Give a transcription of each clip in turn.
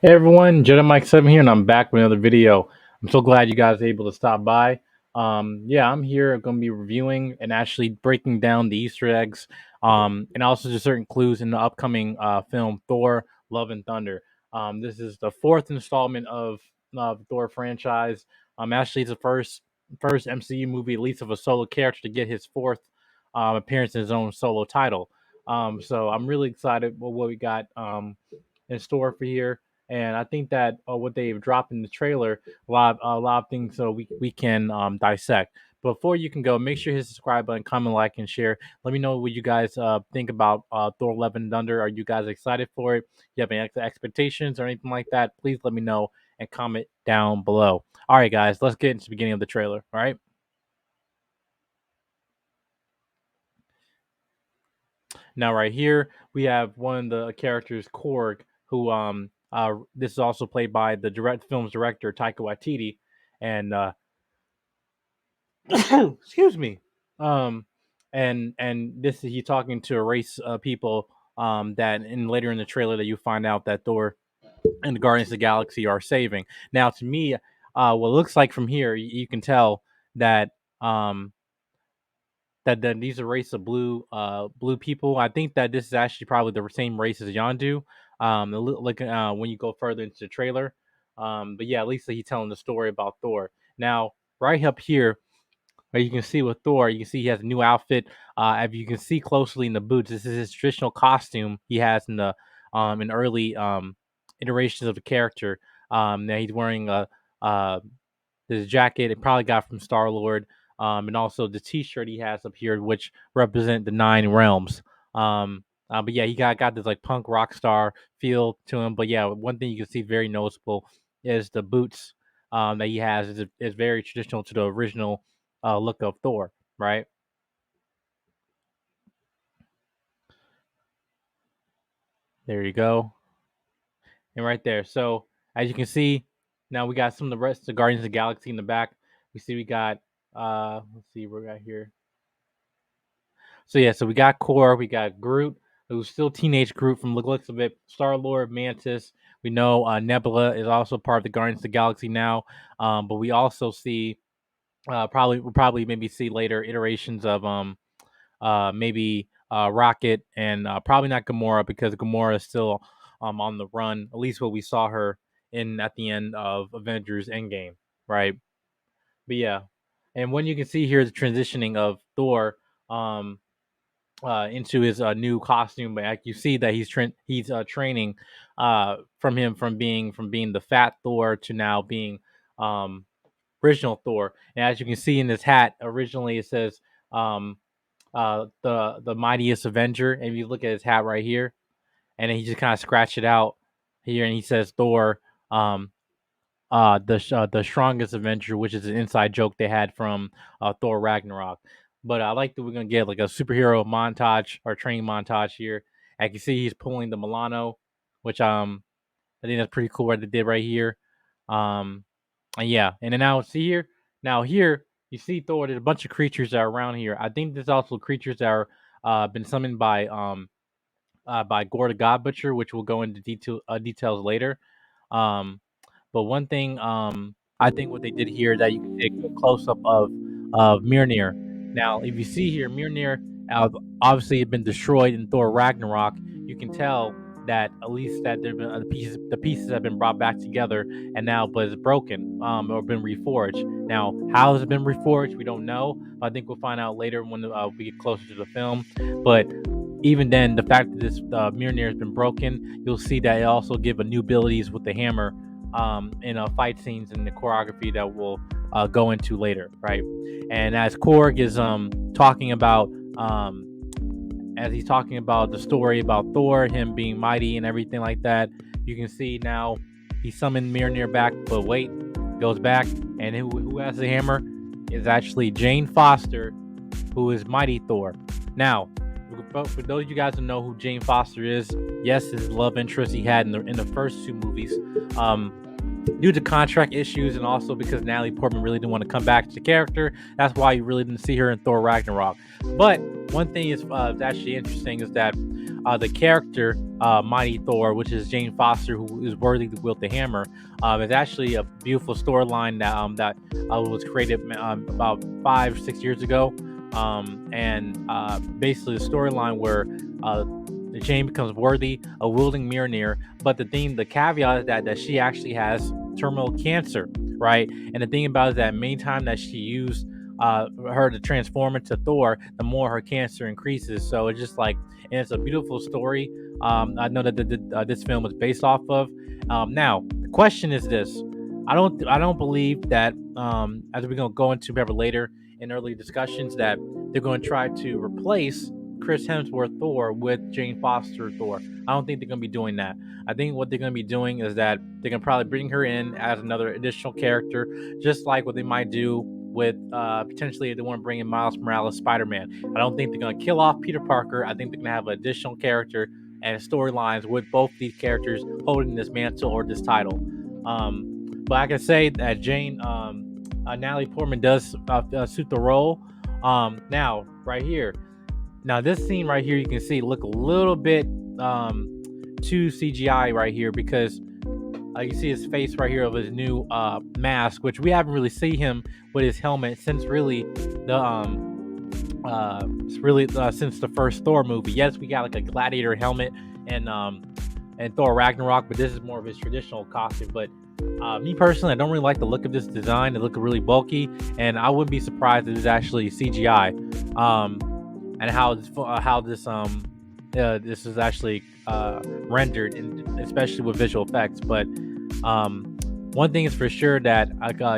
Hey everyone, Jedi Mike 7 here, and I'm back with another video. I'm so glad you guys are able to stop by. Yeah, I'm here. I'm going to be reviewing and actually breaking down the Easter eggs, and also just certain clues in the upcoming film Thor: Love and Thunder. This is the fourth installment of the Thor franchise. Actually, it's the first MCU movie, at least of a solo character, to get his fourth appearance in his own solo title. So I'm really excited with what we got in store for here. And I think that what they've dropped in the trailer, a lot of things so we can dissect. But before you can go, make sure you hit the subscribe button, comment, like, and share. Let me know what you guys think about Thor: Love and Thunder. Are you guys excited for it? You have any expectations or anything like that? Please let me know and comment down below. All right, guys, let's get into the beginning of the trailer. All right. Now, right here, we have one of the characters, Korg, who this is also played by the film's director, Taika Waititi, and excuse me, um, and this is he talking to a race of people that in later in the trailer that you find out that Thor and the Guardians of the Galaxy are saving. Now, to me, what it looks like from here, you can tell that um that these are race of blue people. I think that this is actually probably the same race as Yondu. Like when you go further into the trailer. But yeah, at least he's telling the story about Thor. Now, right up here, where you can see with Thor, you can see he has a new outfit. If you can see closely in the boots, this is his traditional costume he has in the in early iterations of the character. Now he's wearing a this jacket it probably got from Star Lord, and also the T-shirt he has up here, which represent the nine realms. But yeah, he got this like punk rock star feel to him. But yeah, one thing you can see very noticeable is the boots that he has is very traditional to the original look of Thor, right? There you go, and right there. So as you can see, now we got some of the rest of the Guardians of the Galaxy in the back. We got let's see what we got here. So yeah, so we got Core, we got Groot, who's still teenage Groot from the looks of it. Star Lord, Mantis. We know Nebula is also part of the Guardians of the Galaxy now. But we also see we'll probably maybe see later iterations of maybe Rocket and probably not Gamora because Gamora is still on the run. At least what we saw her in at the end of Avengers Endgame, right? But yeah, and when you can see here the transitioning of Thor. Into his new costume, but like you see that he's training from being the fat Thor to now being um, original Thor. And as you can see in this hat, originally it says um, the mightiest Avenger. And if you look at his hat right here, and then he just kind of scratched it out here, and he says Thor. The strongest Avenger, which is an inside joke they had from Thor Ragnarok. But I like that we're gonna get like a superhero montage or training montage here. I can see he's pulling the Milano, which I think that's pretty cool what they did right here. Um and yeah, and then now see here, now here you see Thor. There's a bunch of creatures that are around here. I think there's also creatures that are been summoned by Gore the God Butcher, which we'll go into details later. Um, but one thing I think what they did here that you can take a close up of Mjolnir. Now, if you see here, Mjolnir obviously had been destroyed in Thor Ragnarok. You can tell that at least that there've been the pieces have been brought back together, and now but it's broken or been reforged. Now, how has it been reforged? We don't know. I think we'll find out later when we get closer to the film. But even then, the fact that this Mjolnir has been broken, you'll see that it also give a new abilities with the hammer in fight scenes and the choreography that we'll go into later, right? And as Korg is talking about, as he's talking about the story about Thor, him being mighty and everything like that, you can see now he summoned Mjolnir back, but wait, goes back, and who has the hammer is actually Jane Foster, who is Mighty Thor. Now, for those of you guys who know who Jane Foster is, yes, his love interest he had in the first two movies. due to contract issues and also because Natalie Portman really didn't want to come back to the character. That's why you really didn't see her in Thor Ragnarok. But one thing is actually interesting is that the character Mighty Thor, which is Jane Foster, who is worthy to wield the hammer, is actually a beautiful storyline that was created about 5-6 years ago. And basically the storyline where Jane becomes worthy of wielding Mjolnir, but the caveat is that she actually has terminal cancer, right? And the thing about it is that many times that she used her to transform into Thor, the more her cancer increases. So it's just like, and it's a beautiful story. I know that this film is based off of. Now the question is this: I don't believe that as we're gonna go into maybe later in early discussions that they're going to try to replace Chris Hemsworth Thor with Jane Foster Thor. I don't think they're going to be doing that. I think what they're going to be doing is that they're going to probably bring her in as another additional character, just like what they might do with potentially if they want to bring in Miles Morales Spider-Man. I don't think they're going to kill off Peter Parker. I think they're going to have an additional character and storylines with both these characters holding this mantle or this title. But I can say that Natalie Portman does suit the role. Now, right here, now this scene right here, you can see look a little bit too CGI right here because you can see his face right here of his new mask, which we haven't really seen him with his helmet since really since the first Thor movie. Yes, we got like a gladiator helmet and Thor Ragnarok, but this is more of his traditional costume. But me personally, I don't really like the look of this design. It looks really bulky, and I wouldn't be surprised if it's actually CGI. And how this is actually rendered, especially with visual effects. But one thing is for sure that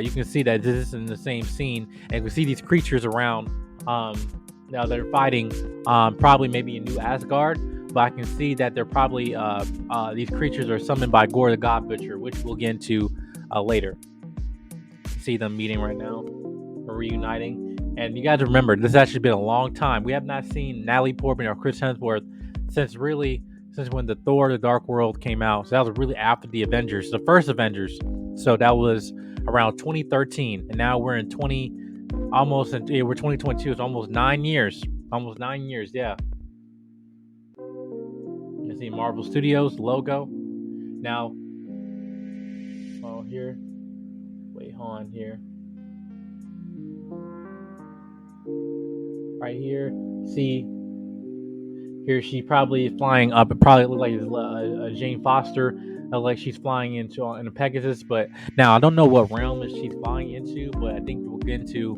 you can see that this is in the same scene, and you can see these creatures around. Now they're fighting probably maybe in New Asgard, but I can see that they're probably these creatures are summoned by Gore the God Butcher, which we'll get into later. See them meeting right now, or reuniting. And you guys remember, this has actually been a long time. We have not seen Natalie Portman or Chris Hemsworth since when the Thor: The Dark World came out. So that was really after the Avengers, the first Avengers. So that was around 2013, and now we're in we're 2022. It's almost 9 years. Almost 9 years, yeah. You see Marvel Studios logo. Now, here. Wait, hold on here. Right here, see here she probably is flying up. It probably looks like Jane Foster, like she's flying in a Pegasus. But now I don't know what realm she's flying into, but I think we'll get into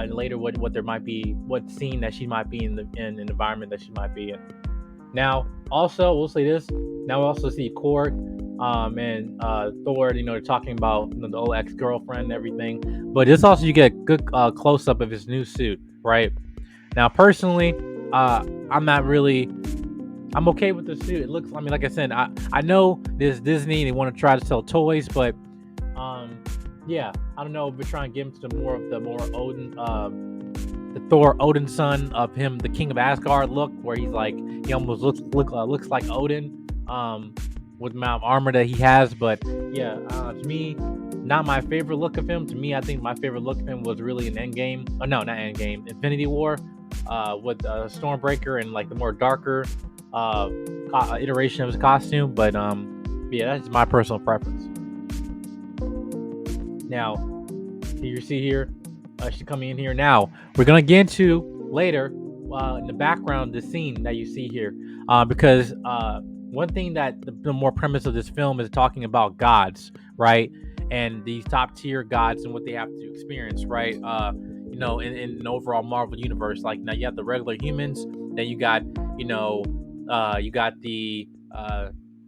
later what there might be, what scene that she might be in an environment that she might be in. Now, also we'll say this. Now we also see Korg and Thor. They're talking about the old ex-girlfriend and everything. But this also you get a good close up of his new suit, right? Now, personally, I'm okay with the suit. It looks, like I said, I know this Disney, they want to try to sell toys, but yeah, I don't know if we're trying to get into the more Odin, the Thor Odin son of him, the King of Asgard look, where he's like, he almost looks like Odin, with the amount of armor that he has. But yeah, to me, not my favorite look of him. To me, I think my favorite look of him was really in Endgame. Oh no, not Endgame, Infinity War, with Stormbreaker and like the more darker iteration of his costume. But yeah, that's my personal preference. Now, you see here, she's coming in here. Now we're gonna get into later in the background the scene that you see here, because one thing that the more premise of this film is talking about gods, right? And these top tier gods and what they have to experience, right? In an overall Marvel universe. Like now you have the regular humans, then you got the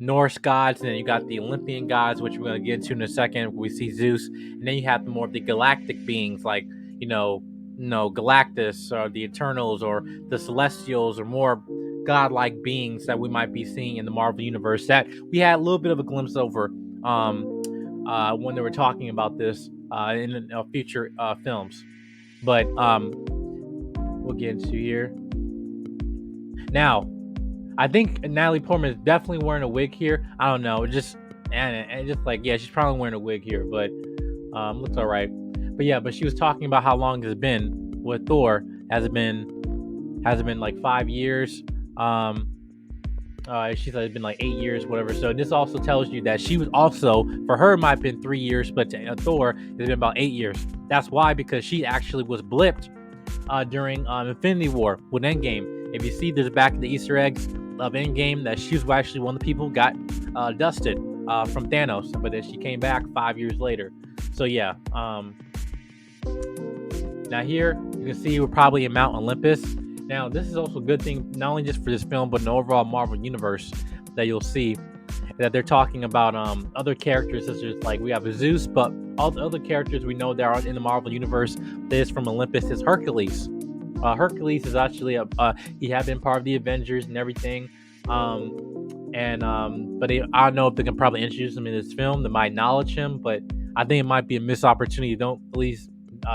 Norse gods, and then you got the Olympian gods, which we're gonna get into in a second. We see Zeus, and then you have more of the galactic beings, like Galactus or the Eternals or the Celestials, or more godlike beings that we might be seeing in the Marvel universe that we had a little bit of a glimpse over when they were talking about this in future films. But we'll get into here. Now, I think Natalie Portman is definitely wearing a wig here. I don't know, just and just like, yeah, she's probably wearing a wig here, but looks all right. But yeah, but she was talking about how long it's been with Thor. Has it been like 5 years? Um, she said it's been like 8 years, whatever. So this also tells you that she was also, for her, it might have been 3 years, but to Thor, it's been about 8 years. That's why, because she actually was blipped during Infinity War with Endgame. If you see, there's back in the Easter eggs of Endgame that she was actually one of the people who got dusted from Thanos, but then she came back 5 years later. So yeah. Now here you can see we're probably in Mount Olympus. Now this is also a good thing, not only just for this film, but in the overall Marvel universe, that you'll see that they're talking about other characters, such as like we have Zeus, but all the other characters we know that are in the Marvel universe that is from Olympus is Hercules. Hercules is actually he had been part of the Avengers and everything. But I don't know if they can probably introduce him in this film. They might acknowledge him, but I think it might be a missed opportunity. Don't at least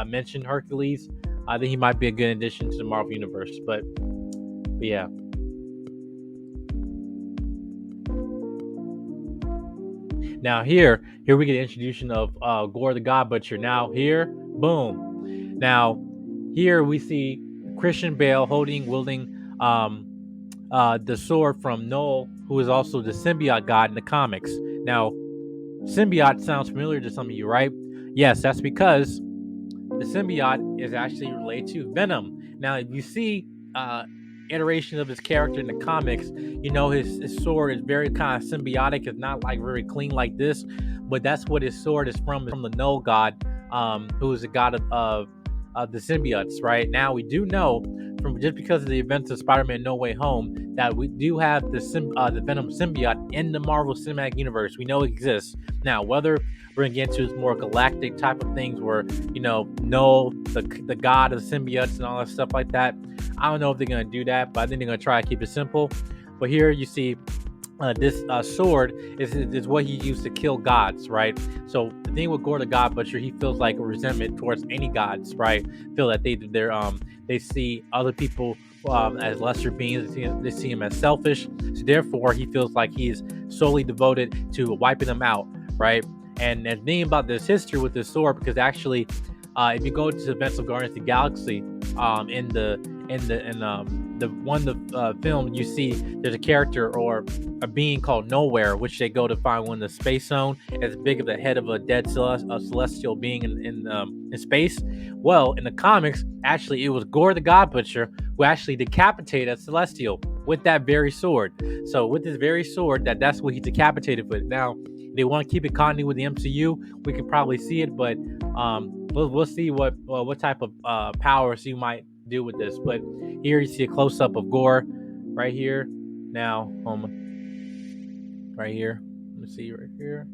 mention Hercules. I think he might be a good addition to the Marvel universe. But yeah. Now here we get the introduction of Gore the God Butcher. Now here, boom. Now here we see Christian Bale wielding the sword from Null, who is also the symbiote god in the comics. Now, symbiote sounds familiar to some of you, right? Yes, that's because the symbiote is actually related to Venom. Now, if you see iteration of his character in the comics, you know his sword is very kind of symbiotic. It's not like very clean like this, but that's what his sword is from the Null god, who is the god of the symbiotes. Right now, we do know from just because of the events of Spider-Man No Way Home that we do have the Venom symbiote in the Marvel Cinematic Universe. We know it exists. Now, whether we're gonna get into this more galactic type of things where, Null, the god of symbiotes and all that stuff like that, I don't know if they're gonna do that, but I think they're gonna try to keep it simple. But here you see this sword is what he used to kill gods, right? So the thing with Gore the God Butcher, he feels like a resentment towards any gods, right? Feel that they see other people as lesser beings. They see him as selfish. So therefore, he feels like he is solely devoted to wiping them out, right? And the thing about this history with this sword, because actually, if you go to the events of Guardians of the Galaxy, in the film, you see there's a character or a being called Nowhere, which they go to find when the space zone as big as the head of a dead celestial being in space. Well, in the comics, actually, it was Gore the God Butcher who actually decapitated a celestial with that very sword. So with this very sword, that's what he decapitated with. Now, they want to keep it continuity with the MCU. We could probably see it, but we'll see what type of powers you might do with this. But here you see a close up of Gore, right here. Now, right here. Let me see right here.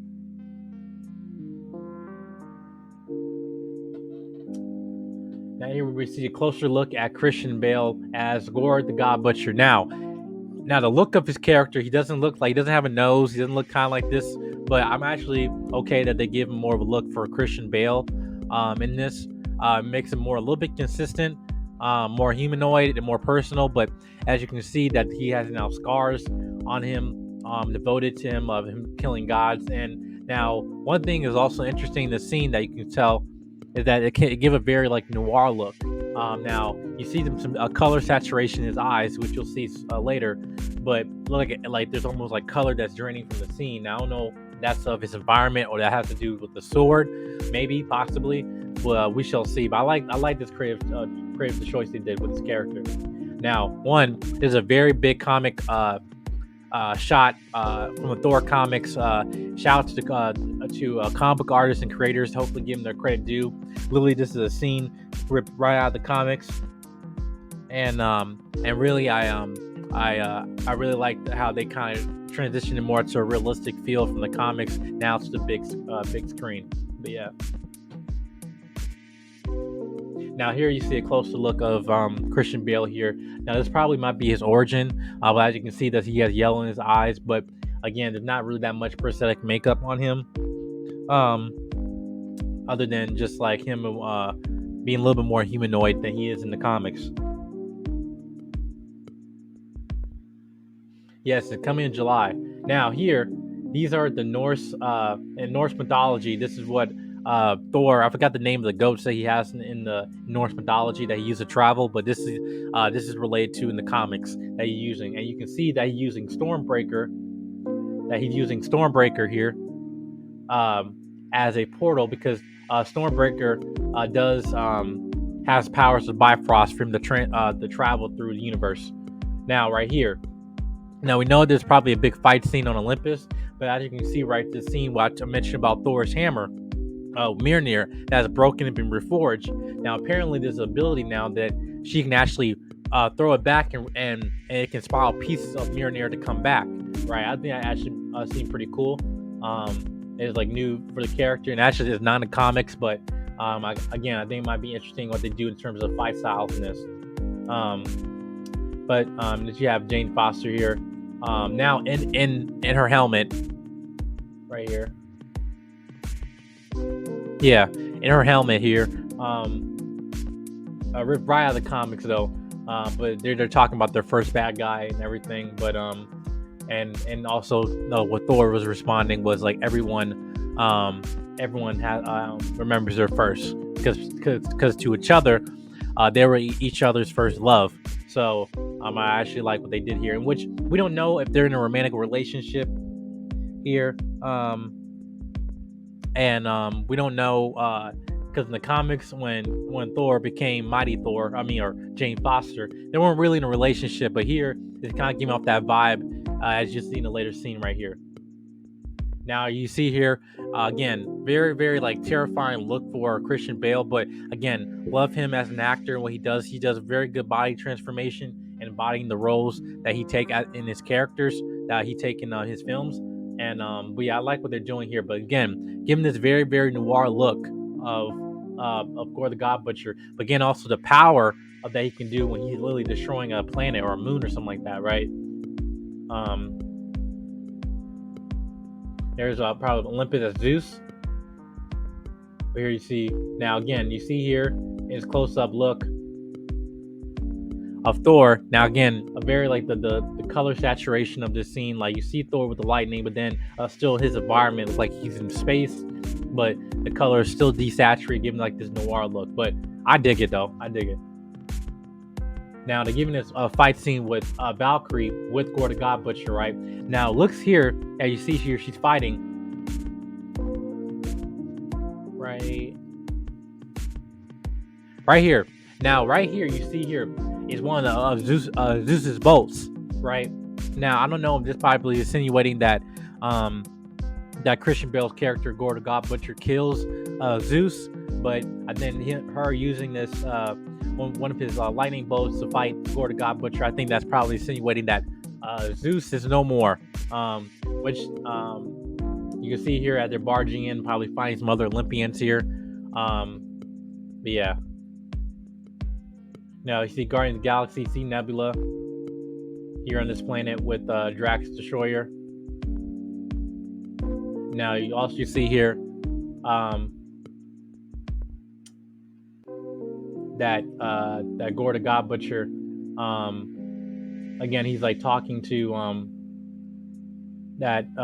Now here we see a closer look at Christian Bale as Gore the God Butcher. Now the look of his character, he doesn't have a nose. He doesn't look kind of like this. But I'm actually okay that they give him more of a look for Christian Bale in this. Makes him a little bit consistent, more humanoid and more personal. But as you can see, that he has now scars on him, devoted to him of him killing gods. And now one thing is also interesting in the scene that you can tell is that it can give a very noir look. Now you see some color saturation in his eyes, which you'll see later. But look at there's almost like color that's draining from the scene. Now, I don't know if that's of his environment or that has to do with the sword, maybe, possibly. But we shall see. But I like this creative choice they did with this character. Now, there's a very big comic shot from the Thor comics. Shout out to comic book artists and creators. Hopefully, give them their credit due. Literally, this is a scene ripped right out of the comics, and really, I really liked how they kind of transitioned more to a realistic feel from the comics now to the big screen. But yeah. Now here you see a closer look of Christian Bale here. Now this probably might be his origin, but as you can see that he has yellow in his eyes. But again, there's not really that much prosthetic makeup on him, other than just like him being a little bit more humanoid than he is in the comics. Yes, it's coming in July. Now here These are the Norse in Norse mythology. This is what Thor. I forgot the name of the goats that he has in the Norse mythology that he used to travel, but this is related to in the comics that he's using, and you can see that he's using Stormbreaker. That he's using Stormbreaker here as a portal because Stormbreaker does has powers of Bifrost for him to travel through the universe. Now, right here. Now we know there's probably a big fight scene on Olympus, but as you can see, right, the scene what I mentioned about Thor's hammer, Mjolnir, that has broken and been reforged. Now apparently there's an ability now that she can actually throw it back and it can spiral pieces of Mjolnir to come back. Right, I think that actually seemed pretty cool. It's like new for the character, and actually it's not in the comics, but I think it might be interesting what they do in terms of fight styles in this. But you have Jane Foster here. Now in her helmet, right here. Yeah, in her helmet here. Ripped right out of the comics though. But they're talking about their first bad guy and everything. But and also what Thor was responding was like everyone remembers their first because to each other, they were each other's first love. So I actually like what they did here, in which we don't know if they're in a romantic relationship here, and we don't know because in the comics when Thor became Mighty Thor, or Jane Foster, they weren't really in a relationship, but here it kind of gave off that vibe as you see in the later scene right here. Now you see here again, very very like terrifying look for Christian Bale, but again, love him as an actor and what he does. He does a very good body transformation and embodying the roles that he take in his characters that he take in his films. And but yeah, I like what they're doing here. But again, give him this very very noir look of Gore the God Butcher, but again also the power of that he can do when he's literally destroying a planet or a moon or something like that, right? There's probably Olympus as Zeus. But here you see, now again, you see here is close-up look of Thor. Now again, a very like the color saturation of this scene, like you see Thor with the lightning, but then still his environment looks like he's in space, but the color is still desaturated, giving like this noir look. But I dig it though, I dig it. Now they're giving this fight scene with Valkyrie with Gore the God Butcher, right? Now looks here, as you see here, she's fighting. Right here. Now right here, you see here is one of Zeus's bolts, right? Now I don't know if this probably is insinuating that that Christian Bale's character Gore the God Butcher kills Zeus, but then her using this one of his lightning bolts to fight Gore the God Butcher, I think that's probably insinuating that Zeus is no more, which you can see here as they're barging in, probably finding some other Olympians here. But yeah. Now you see Guardians of the Galaxy, see Nebula here on this planet with Drax Destroyer. Now you also see here that Gore the God Butcher, again he's like talking to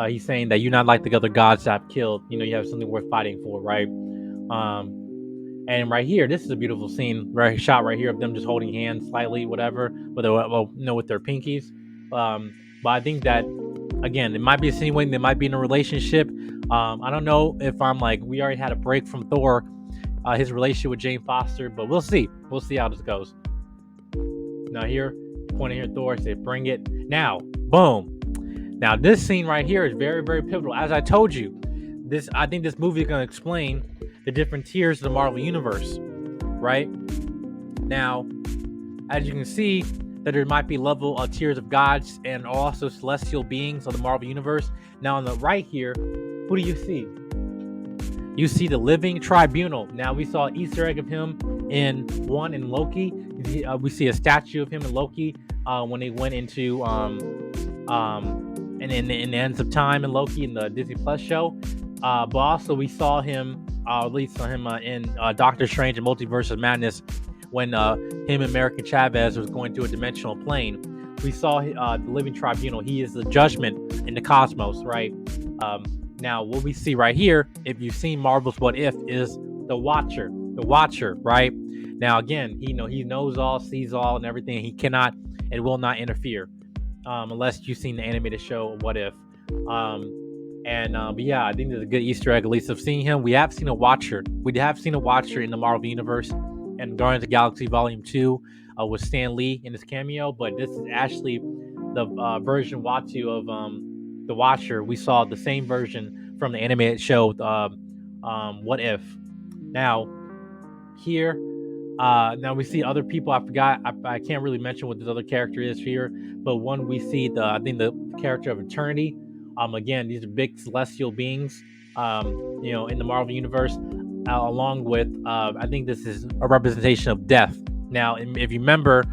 he's saying that you're not like the other gods that I've killed. You have something worth fighting for, right? And right here, this is a beautiful scene, right? Shot right here of them just holding hands slightly, whatever, with their pinkies. But I think that again, it might be insinuating they might be in a relationship. I don't know if I'm like we already had a break from Thor, his relationship with Jane Foster, but we'll see. We'll see how this goes. Now here, pointing here, Thor say, "Bring it now!" Boom. Now this scene right here is very very pivotal. As I told you, I think this movie is going to explain the different tiers of the Marvel Universe, right? Now, as you can see, that there might be level of tiers of gods and also celestial beings of the Marvel Universe. Now, on the right here, who do you see? You see the Living Tribunal. Now, we saw an Easter egg of him in Loki. We see a statue of him in Loki when they went into and in the Ends of Time in Loki in the Disney Plus show. But also we saw him, at least saw him in Doctor Strange and Multiverse of Madness when him and American Chavez was going to a dimensional plane. We saw the Living Tribunal. He is the judgment in the cosmos, right? Now, what we see right here, if you've seen Marvel's What If, is the Watcher. The Watcher, right? Now, again, he knows all, sees all, and everything. He cannot and will not interfere, unless you've seen the animated show What If. But yeah, I think there's a good Easter egg, at least of seeing him. We have seen a Watcher. We have seen a Watcher in the Marvel Universe and Guardians of the Galaxy Volume 2 with Stan Lee in his cameo, but this is actually the version Watu of the Watcher. We saw the same version from the animated show What If. Now, here, now we see other people. I forgot. I can't really mention what this other character is here, but one we see I think the character of Eternity. Again, these are big celestial beings. In the Marvel universe, along with I think this is a representation of death. Now, if you remember,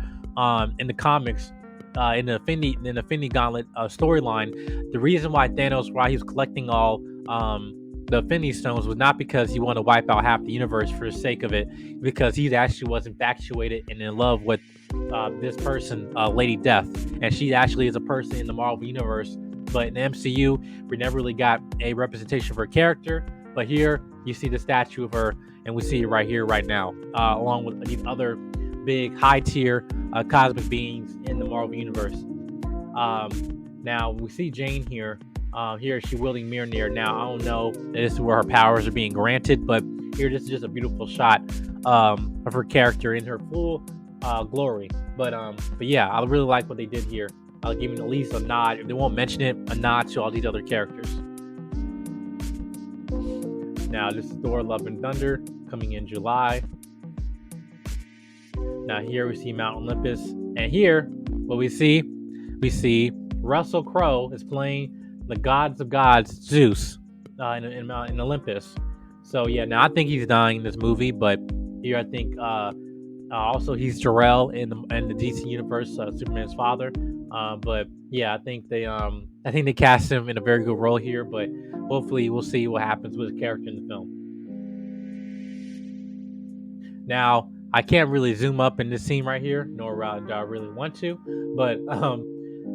in the comics, in the Infinity Gauntlet storyline, the reason why he was collecting all the Infinity Stones was not because he wanted to wipe out half the universe for the sake of it, because he actually was infatuated and in love with this person, Lady Death, and she actually is a person in the Marvel universe. But in the MCU, we never really got a representation of her character. But here, you see the statue of her, and we see it right here, right now, along with these other big, high-tier cosmic beings in the Marvel universe. Now, we see Jane here. Here, she's wielding Mjolnir. Now, I don't know if this is where her powers are being granted, but here, this is just a beautiful shot of her character in her full glory. But yeah, I really like what they did here. I'll give at least a nod. If they won't mention it, a nod to all these other characters. Now, this is Thor Love and Thunder coming in July. Now, here we see Mount Olympus. And here, what we see Russell Crowe is playing the gods of gods, Zeus, in Olympus. So, yeah, now I think he's dying in this movie, but here I think also he's Jor-El in the DC universe, Superman's father. But yeah, I think they cast him in a very good role here. But hopefully, we'll see what happens with his character in the film. Now, I can't really zoom up in this scene right here, nor do I really want to. But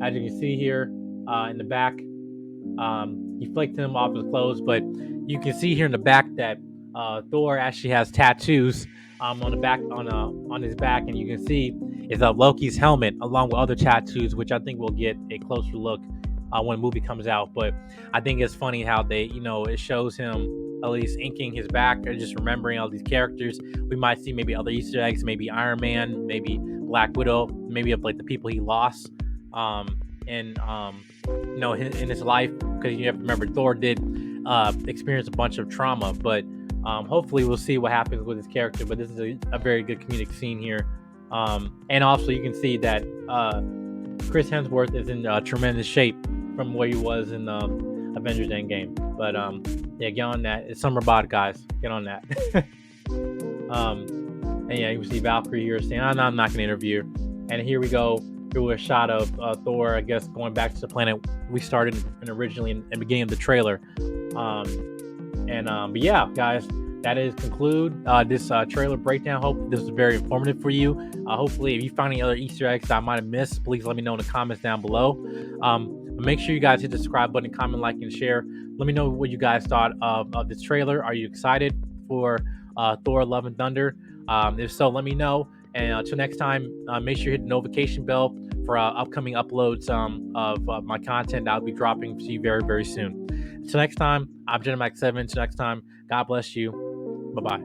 as you can see here in the back, he flicked him off his clothes. But you can see here in the back that Thor actually has tattoos on the back on his back, and you can see is Loki's helmet along with other tattoos, which I think we'll get a closer look when the movie comes out. But I think it's funny how they, it shows him at least inking his back or just remembering all these characters. We might see maybe other Easter eggs, maybe Iron Man, maybe Black Widow, maybe of like the people he lost in his life, because you have to remember Thor did experience a bunch of trauma, but hopefully we'll see what happens with his character. But this is a very good comedic scene here. And also you can see that Chris Hemsworth is in tremendous shape from where he was in Avengers Endgame. But yeah, get on that. It's summer bod, guys. Get on that. And yeah, you can see Valkyrie here saying, I'm not going to interview. And here we go through a shot of Thor, I guess, going back to the planet we started originally in the beginning of the trailer. But yeah, guys, that is conclude this trailer breakdown. Hope this was very informative for you. Hopefully, if you find any other Easter eggs that I might have missed, please let me know in the comments down below. Make sure you guys hit the subscribe button, comment, like, and share. Let me know what you guys thought of this trailer. Are you excited for Thor Love and Thunder? If so, let me know. And until next time, make sure you hit the notification bell for upcoming uploads of my content that I'll be dropping to you very, very soon. Until next time, I'm Gen Max 7. Until next time, God bless you. Bye-bye.